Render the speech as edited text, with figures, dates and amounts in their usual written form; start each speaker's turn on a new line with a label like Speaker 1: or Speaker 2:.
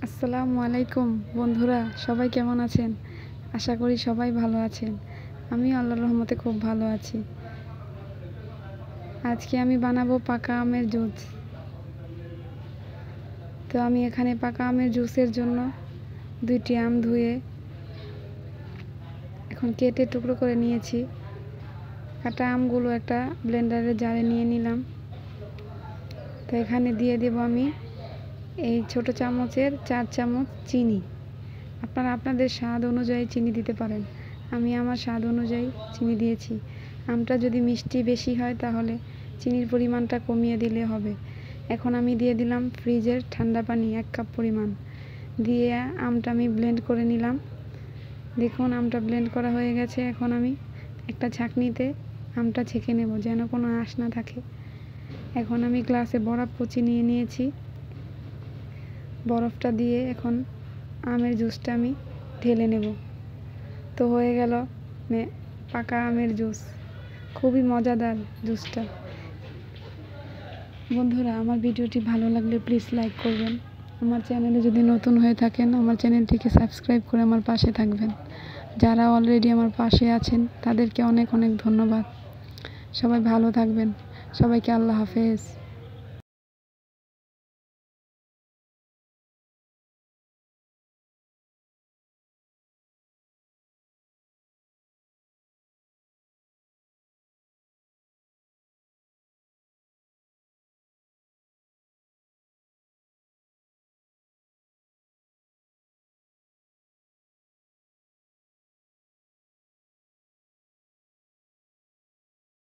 Speaker 1: আসসালামু আলাইকুম বন্ধুরা, সবাই কেমন আছেন? আশা করি সবাই ভালো আছেন। আমি আল্লাহর রহমতে খুব ভালো আছি। আজকে আমি বানাবো পাকা আমের জুস। তো আমি এখানে পাকা আমের জুসের জন্য 2টি আম ধুয়ে এখন কেটে টুকরো করে নিয়েছি। কাটা আমগুলো একটা ব্লেন্ডারের জারে নিয়ে নিলাম। তো এখানে দিয়ে দেব আমি এই ছোট চামচের 4 চামচ চিনি। আপনারা আপনাদের স্বাদ অনুযায়ী চিনি দিতে পারেন। আমি আমার স্বাদ অনুযায়ী চিনি দিয়েছি। আমটা যদি মিষ্টি বেশি হয় তাহলে চিনির পরিমাণটা কমিয়ে দিলে হবে। এখন আমি দিয়ে দিলাম ফ্রিজের ঠান্ডা পানি 1 কাপ পরিমাণ দিয়ে আমটা আমি ব্লেন্ড করে নিলাম। দেখুন আমটা ব্লেন্ড করা হয়ে গেছে। এখন আমি একটা ছাঁকনিতে আমটা ছেঁকে নেব যেন কোনো আঁশ না থাকে। এখন আমি গ্লাসে বরফ কুচি নিয়ে নিয়েছি। বরফটা দিয়ে এখন আমের জুসটা আমি ঢেলে নেব। তো হয়ে গেল পাকা আমের জুস। খুবই মজাদার জুসটা। বন্ধুরা, আমার ভিডিওটি ভালো লাগলে প্লিজ লাইক করবেন। আমার চ্যানেলে যদি নতুন হয়ে থাকেন আমার চ্যানেলটিকে সাবস্ক্রাইব করে আমার পাশে থাকবেন। যারা অলরেডি আমার পাশে আছেন তাদেরকে অনেক অনেক ধন্যবাদ। সবাই ভালো থাকবেন। সবাইকে আল্লাহ হাফেজ।